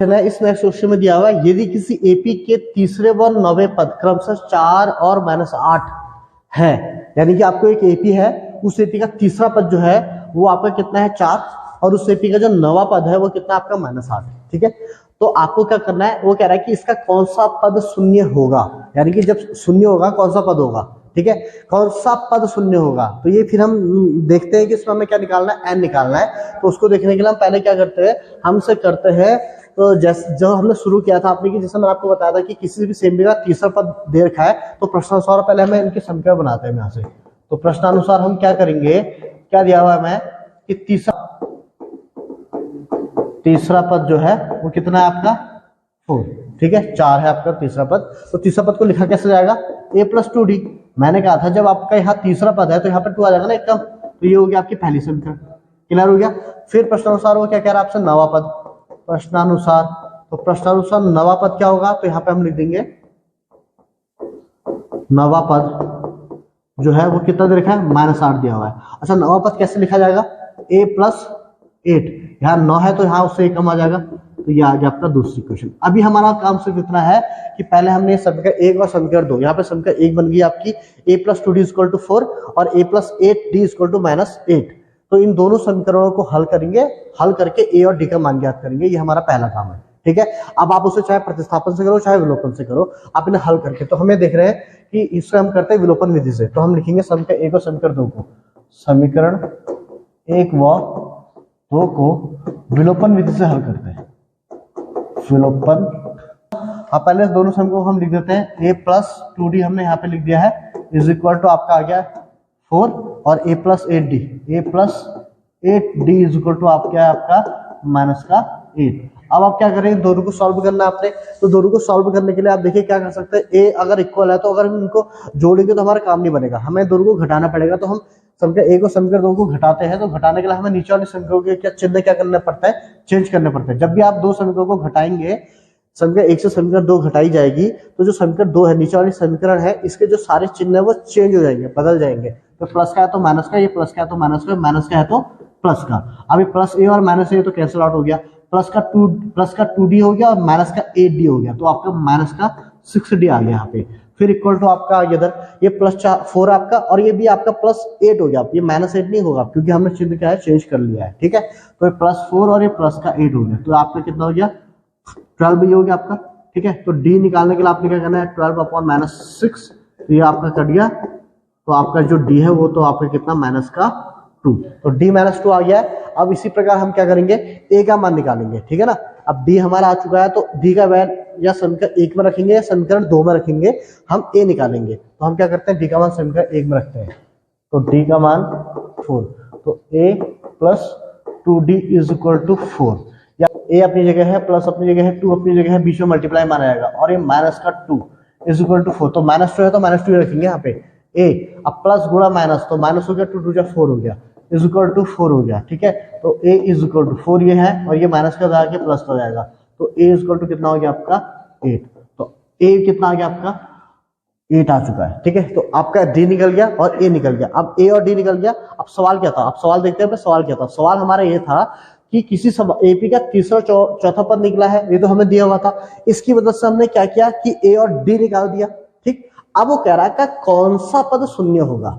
इस next question में दिया हुआ है यदि किसी एपी के तीसरे व नौवें पद क्रमशः 4 और -8 है, यानी कि आपको एक एपी है, उस एपी का तीसरा पद जो है वो आपका कितना है 4 और उस एपी का जो नवा पद है वो कितना आपका -8। ठीक है, तो आपको क्या करना है, वो कह रहा है कि इसका कौन सा पद शून्य होगा, यानी कि जब शून्य होगा कौन सा पद होगा। ठीक है, कौन सा पद शून्य होगा, तो ये फिर हम देखते हैं कि इसमें हमें क्या निकालना है, एन निकालना है। तो उसको देखने के लिए हम पहले क्या करते हैं, हमसे करते हैं तो जैसे जो हमने शुरू किया था आपने, कि जैसे मैंने आपको बताया था कि किसी भी सेमी का तीसरा पद दे रखा है तो प्रश्नानुसार पहले हमें इनकी संख्या बनाते हैं यहाँ से। तो प्रश्नानुसार हम क्या करेंगे, क्या दिया हुआ है हमें कि तीसरा पद जो है वो कितना है आपका 4। ठीक है, 4 है आपका तीसरा पद। तो तीसरा पद को लिखा कैसे जाएगा, a+2d। मैंने कहा था जब आपका यहाँ तीसरा पद है तो यहाँ पर 2 आ जाएगा ना एक कम, तो ये हो गया आपकी पहली समीकरण। क्लियर हो गया। फिर प्रश्नानुसार वो क्या कह रहा है आपसे, नवा पद। प्रश्नानुसार, तो प्रश्नानुसार नवा पद क्या होगा, तो यहाँ पे हम लिख देंगे नवा पद जो है वो कितना दे रखा है, -8 दिया हुआ है। अच्छा, नवा पद कैसे लिखा जाएगा, a+8, यहाँ 9 है तो यहाँ उससे एक कम आ जाएगा, तो ये आ गया आपका दूसरी क्वेश्चन। अभी हमारा काम सिर्फ इतना है कि पहले हमने समीकरण 1 और समीकरण 2, यहाँ पे समीकरण 1 बन गई आपकी a+2d = 4 और a+8d = -8। तो इन दोनों समीकरणों को हल करेंगे, हल करके ए और डी का मान ज्ञात करेंगे, ये हमारा पहला काम है। ठीक है, अब आप उसे चाहे प्रतिस्थापन से करो चाहे विलोपन से करो, आप इन्हें हल करके, तो हमें देख रहे हैं कि इससे हम करते हैं विलोपन विधि से। तो हम लिखेंगे समीकरण 1 और समीकरण 2 को, समीकरण 1 व 2 को विलोपन विधि से हल करते हैं। विलोपन, अब पहले दोनों समीकरणों को हम लिख देते हैं, a+2d हमने यहाँ पे लिख दिया है = आपका आ गया 4 और a+8d, a+8d = आप क्या है आपका -8। अब आप क्या करेंगे, दोनों को सॉल्व करना है आपने। तो दोनों को सॉल्व करने के लिए आप देखिए क्या कर सकते हैं, a अगर इक्वल है तो अगर हम इनको जोड़ेंगे तो हमारा काम नहीं बनेगा, हमें दोनों को घटाना पड़ेगा। तो हम समीकरण 1 और समीकरण 2 को घटाते हैं, तो घटाने के लिए हमें नीचे वाले समीकरणों के क्या चिन्ह क्या करना पड़ता है, चेंज करने पड़ते हैं। जब भी आप दो समीकरणों को घटाएंगे, समीकरण 1 से समीकरण 2 घटाई जाएगी, तो जो समीकरण 2 है नीचे वाली समीकरण है, इसके जो सारे चिन्ह है वो चेंज हो जाएंगे, बदल जाएंगे। तो प्लस का है तो माइनस का, ये प्लस का है तो माइनस का, माइनस का है तो प्लस का। अभी प्लस ए और माइनस ए तो कैंसिल आउट हो गया, प्लस का 2d हो गया और माइनस का 8d हो गया, तो आपका माइनस का 6d आ गया यहाँ पे। फिर इक्वल टू आपका आ गया इधर, ये +4 आपका और ये भी आपका +8 हो गया। ये -8 नहीं होगा क्योंकि हमने चिन्ह क्या है चेंज कर लिया है। ठीक है, तो ये +4 और ये प्लस का 8 हो गया, तो आपका कितना हो गया 12 भी हो गया आपका। ठीक है, तो d निकालने के लिए आपने क्या करना है, 12/-6, तो ये आपका कट गया, तो आपका जो d है वो तो आपका कितना -2, तो d-2 आ गया है। अब इसी प्रकार हम क्या करेंगे, a का मान निकालेंगे। ठीक है ना, अब d हमारा आ चुका है, तो d का वैल्यू या समीकरण 1 में रखेंगे या समीकरण 2 में रखेंगे, हम a निकालेंगे। तो हम क्या करते हैं, d का मान समीकरण 1 में रखते हैं, तो d का मान 4, तो a+2d = 4, या a अपनी जगह है, प्लस अपनी जगह है, 2 अपनी जगह है, बीच में मल्टीप्लाई माना जाएगा, और ये -2 = 4, तो -2 है तो -2 रखेंगे यहाँ पे a। अब प्लस गुणा माइनस, तो माइनस हो गया, 2 2 4 हो गया, =4 हो गया। ठीक है, तो a = 4 ये है, और ये माइनस का जाके प्लस हो जाएगा, तो a = कितना हो गया आपका 8, तो a कितना आ गया आपका 8 आ चुका है। ठीक है, तो आपका d निकल गया और a निकल गया। अब a और d निकल गया, अब सवाल क्या था, अब सवाल देखते हैं सवाल क्या था। सवाल हमारा ये था कि किसी एपी का तीसरा चौथा पद निकला है, ये तो हमें दिया हुआ था, इसकी मदद से हमने क्या किया कि a और d निकाल दिया। ठीक, अब वो कह रहा है कि कौन सा पद शून्य होगा,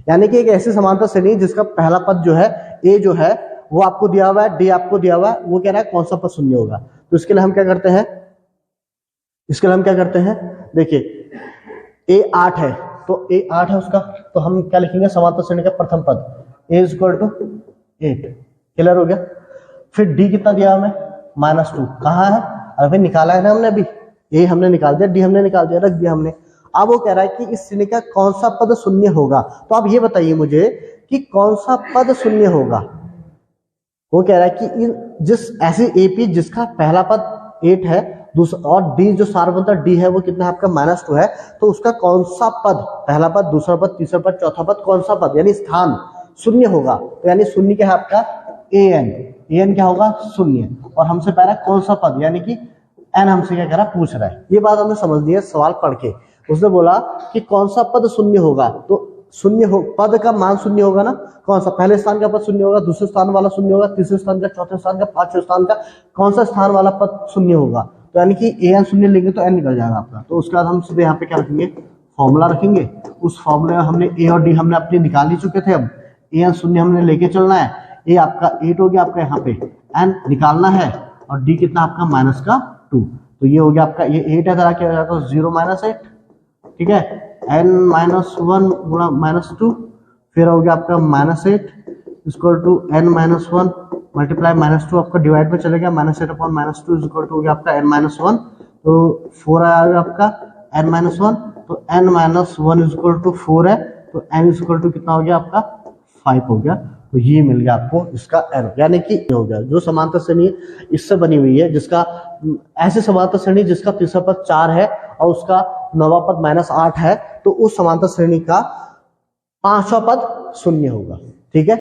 यानी कि एक ऐसी समांतर श्रेणी जिसका पहला पद जो है a जो है वो आपको दिया हुआ है, d आपको दिया हुआ है, वो कह रहा है कौन सा पद शून्य होगा। तो इसके लिए हम क्या करते हैं, देखिए a 8 है, तो a 8 है उसका, तो हम क्या लिखेंगे, समांतर श्रेणी का प्रथम पद a = 8। क्लियर हो गया। फिर d कितना दिया हमें, -2, कहाँ है, अरे निकाला है ना हमने, अभी a हमने निकाल दिया, d हमने निकाल दिया, रख दिया हमने। अब वो कह रहा है कि इस श्रेणी का कौन सा पद शून्य होगा। तो आप ये बताइए मुझे कि कौन सा पद शून्य होगा। वो कह रहा है कि जिस ऐसी एपी जिसका पहला पद 8 है, दूसरा और d जो सार्वभौमिक d है वो कितना है आपका -2 है, तो उसका कौन सा पद, पहला पद, दूसरा पद, तीसरा पद, चौथा पद, कौन सा पद यानी स्थान शून्य होगा। तो यानी शून्य क्या है आपका an क्या होगा शून्य, और हमसे पहला कौन सा पद यानी कि n हमसे क्या कह रहा पूछ रहा है। ये बात हमने समझ ली है सवाल पढ़ के। उसने बोला कि कौन सा पद शून्य होगा, तो शून्य हो, पद का मान शून्य होगा ना, कौन सा पहले स्थान का पद शून्य होगा, दूसरे स्थान वाला शून्य होगा, तीसरे स्थान का, चौथे स्थान का, पांचवें स्थान का, कौन सा स्थान वाला पद शून्य होगा। तो यानी कि an शून्य लेंगे तो n निकल जाएगा आपका। तो उसके बाद हम सीधे यहाँ पे क्या रखेंगे, फॉर्मूला रखेंगे। उस फॉर्मूले में हमने a और d हमने अपने निकाल ही चुके थे, अब an शून्य हमने लेके चलना है। a आपका 8 हो गया आपका, यहाँ पे n निकालना है और d कितना आपका माइनस का 2। तो ये हो गया आपका, ये 8 है, क्या हो जाएगा 0 माइनस 8, ठीक है, n माइनस 1 गुणा माइनस 2, फिर हो गया आपका minus 8 equal to n minus 1 multiply minus 2 आपका डिवाइड में चलेगा, minus 8 upon minus 2 equal to हो गया आपका n माइनस 1, तो 4 आएगा आपका n माइनस 1, तो n माइनस 1 इक्वल टू 4 है, तो n इक्वल टू कितना हो गया आपका 5 हो गया। तो ये मिल गया आपको इसका n, यानी कि हो गया जो समांतर श्रेणी है इससे बनी हुई है, जिसका ऐसे समांतर श्रेणी जिसका तीसरा पद 4 है और उसका नौवां पद -8 है, तो उस समांतर श्रेणी का पांचवा पद शून्य होगा, ठीक है।